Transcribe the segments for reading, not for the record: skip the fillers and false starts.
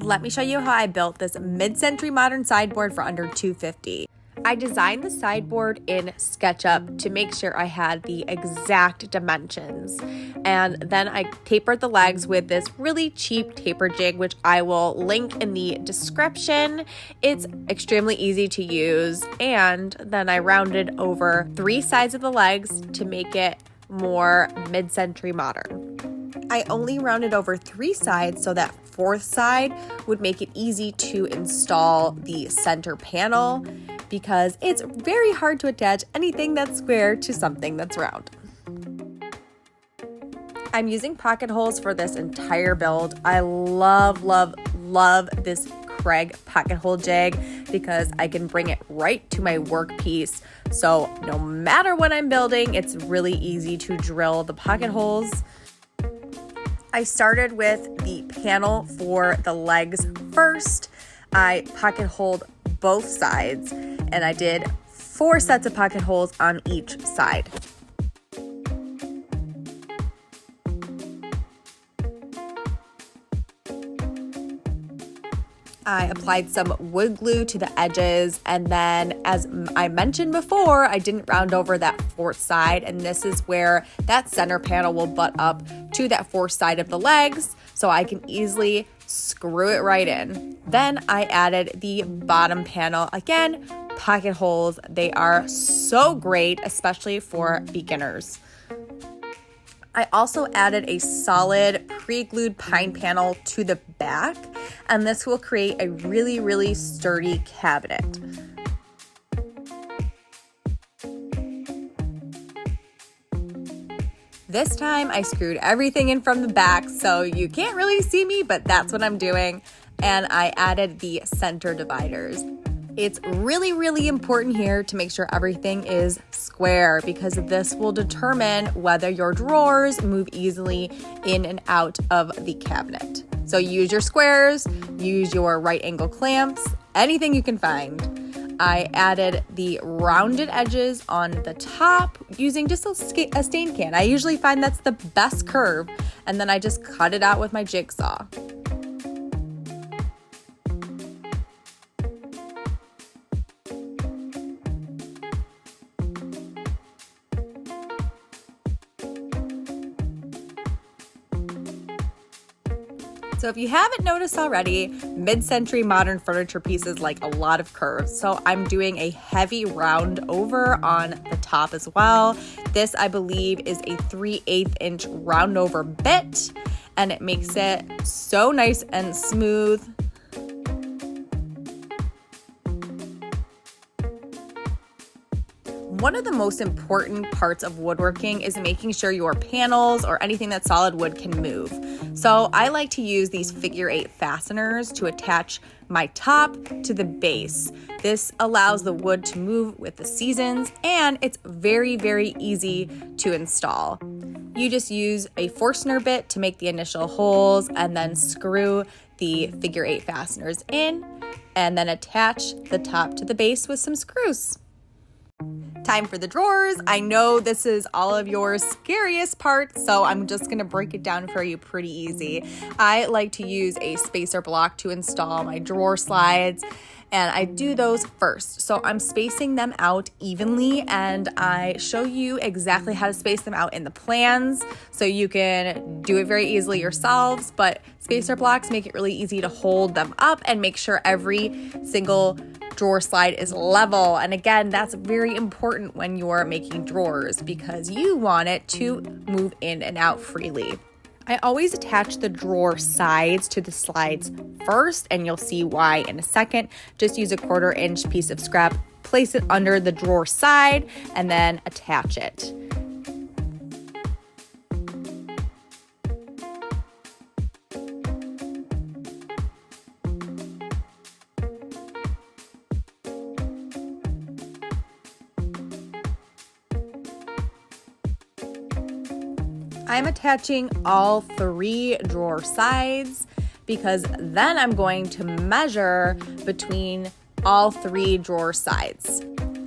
Let me show you how I built this mid-century modern sideboard for under $250. I designed the sideboard in SketchUp to make sure I had the exact dimensions. And then I tapered the legs with this really cheap taper jig, which I will link in the description. It's extremely easy to use. And then I rounded over 3 sides of the legs to make it more mid-century modern. I only rounded over 3 sides so that 4th side would make it easy to install the center panel, because it's very hard to attach anything that's square to something that's round. I'm using pocket holes for this entire build. I love, love, love this Kreg pocket hole jig because I can bring it right to my workpiece. So no matter what I'm building, it's really easy to drill the pocket holes. I started with the panel for the legs first. I pocket holed both sides, and I did 4 sets of pocket holes on each side. I applied some wood glue to the edges, and then, as I mentioned before, I didn't round over that 4th side, and this is where that center panel will butt up to that 4th side of the legs, so I can easily screw it right in. Then I added the bottom panel. Again, pocket holes. They are so great, especially for beginners. I also added a solid pre-glued pine panel to the back, and this will create a really, really sturdy cabinet. This time I screwed everything in from the back, so you can't really see me, but that's what I'm doing. And I added the center dividers. It's really, really important here to make sure everything is square, because this will determine whether your drawers move easily in and out of the cabinet. So use your squares, use your right angle clamps, anything you can find. I added the rounded edges on the top using just a stain can. I usually find that's the best curve, and then I just cut it out with my jigsaw. So if you haven't noticed already, mid-century modern furniture pieces like a lot of curves. So I'm doing a heavy round over on the top as well. This, I believe, is a 3/8 inch round over bit, and it makes it so nice and smooth. One of the most important parts of woodworking is making sure your panels or anything that's solid wood can move. So I like to use these figure-8 fasteners to attach my top to the base. This allows the wood to move with the seasons, and it's very, very easy to install. You just use a Forstner bit to make the initial holes, and then screw the figure-8 fasteners in, and then attach the top to the base with some screws. Time for the drawers. I know this is all of your scariest part, so I'm just going to break it down for you pretty easy. I like to use a spacer block to install my drawer slides, and I do those first. So I'm spacing them out evenly, and I show you exactly how to space them out in the plans, so you can do it very easily yourselves, but spacer blocks make it really easy to hold them up and make sure every single drawer slide is level. And again, that's very important when you're making drawers because you want it to move in and out freely. I always attach the drawer sides to the slides first, and you'll see why in a second. Just use a 1/4 inch piece of scrap, place it under the drawer side, and then attach it. I'm attaching all 3 drawer sides because then I'm going to measure between all 3 drawer sides.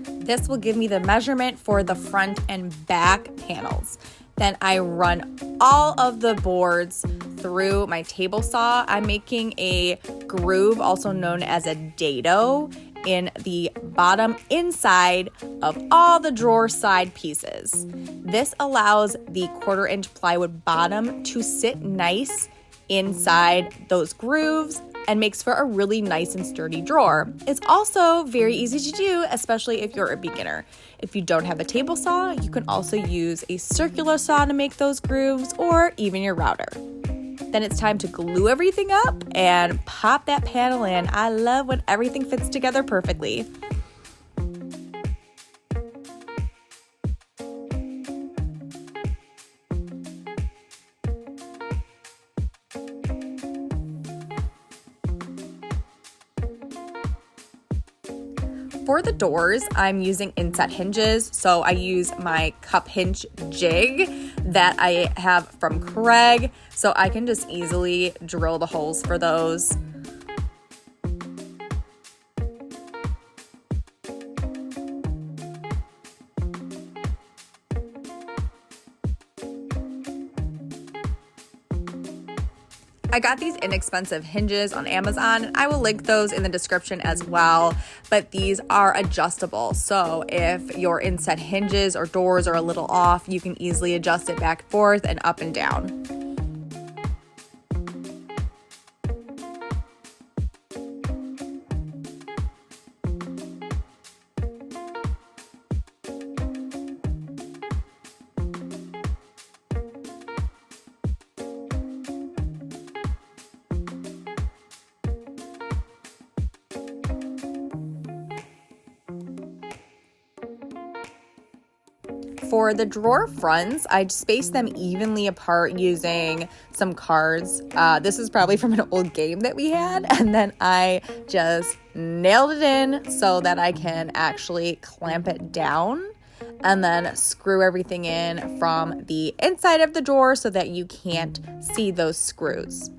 This will give me the measurement for the front and back panels. Then I run all of the boards through my table saw, I'm making a groove, also known as a dado, in the bottom inside of all the drawer side pieces. This allows the 1/4-inch plywood bottom to sit nice inside those grooves and makes for a really nice and sturdy drawer. It's also very easy to do, especially if you're a beginner. If you don't have a table saw, you can also use a circular saw to make those grooves, or even your router. Then it's time to glue everything up and pop that panel in. I love when everything fits together perfectly. For the doors, I'm using inset hinges, so I use my cup hinge jig that I have from Kreg, so I can just easily drill the holes for those. I got these inexpensive hinges on Amazon, and I will link those in the description as well, but these are adjustable. So if your inset hinges or doors are a little off, you can easily adjust it back and forth and up and down. For the drawer fronts, I spaced them evenly apart using some cards. This is probably from an old game that we had, and then I just nailed it in so that I can actually clamp it down and then screw everything in from the inside of the drawer so that you can't see those screws.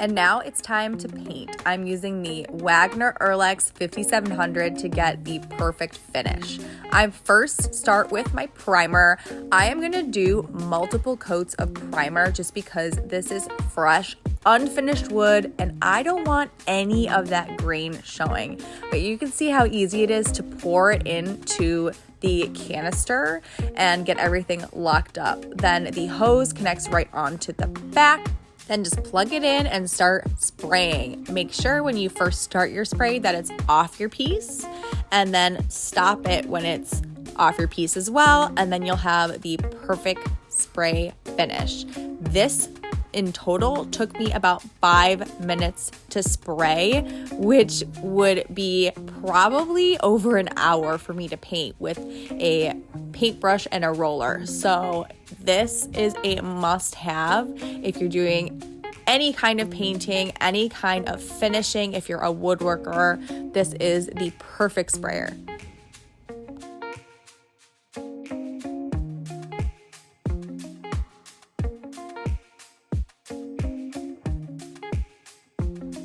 And now it's time to paint. I'm using the Wagner Earlex 5700 to get the perfect finish. I first start with my primer. I am gonna do multiple coats of primer just because this is fresh, unfinished wood, and I don't want any of that grain showing. But you can see how easy it is to pour it into the canister and get everything locked up. Then the hose connects right onto the back. Then just plug it in and start spraying. Make sure when you first start your spray that it's off your piece, and then stop it when it's off your piece as well, and then you'll have the perfect spray finish. This in total took me about 5 minutes to spray, which would be probably over an hour for me to paint with a paintbrush and a roller. So this is a must-have if you're doing any kind of painting, any kind of finishing. If you're a woodworker, this is the perfect sprayer.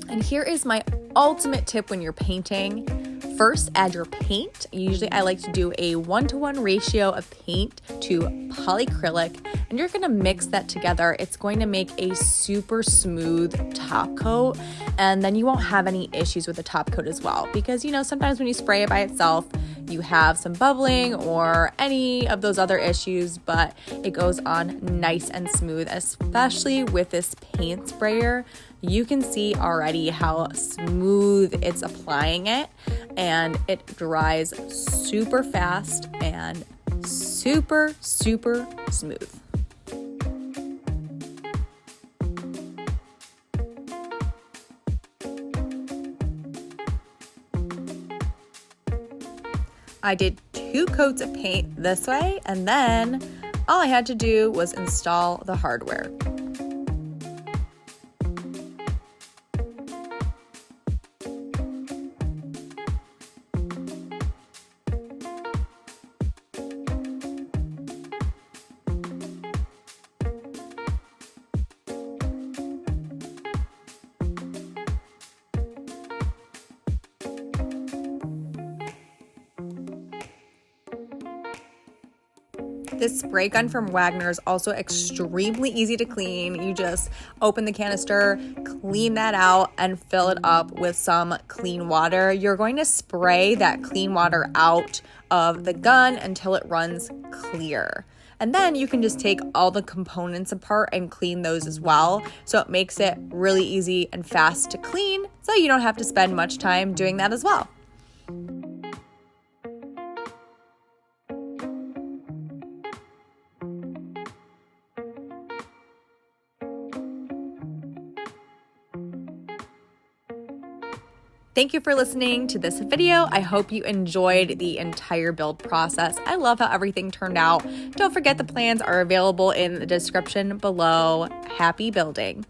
And here is my ultimate tip when you're painting. First, add your paint. Usually I like to do a 1-to-1 ratio of paint to polyacrylic, and you're gonna mix that together. It's going to make a super smooth top coat, and then you won't have any issues with the top coat as well. Because, you know, sometimes when you spray it by itself, you have some bubbling or any of those other issues, but it goes on nice and smooth, especially with this paint sprayer. You can see already how smooth it's applying it, and it dries super fast and super, super smooth. I did 2 coats of paint this way, and then all I had to do was install the hardware. This spray gun from Wagner is also extremely easy to clean. You just open the canister, clean that out, and fill it up with some clean water. You're going to spray that clean water out of the gun until it runs clear. And then you can just take all the components apart and clean those as well. So it makes it really easy and fast to clean, so you don't have to spend much time doing that as well. Thank you for listening to this video. I hope you enjoyed the entire build process. I love how everything turned out. Don't forget the plans are available in the description below. Happy building.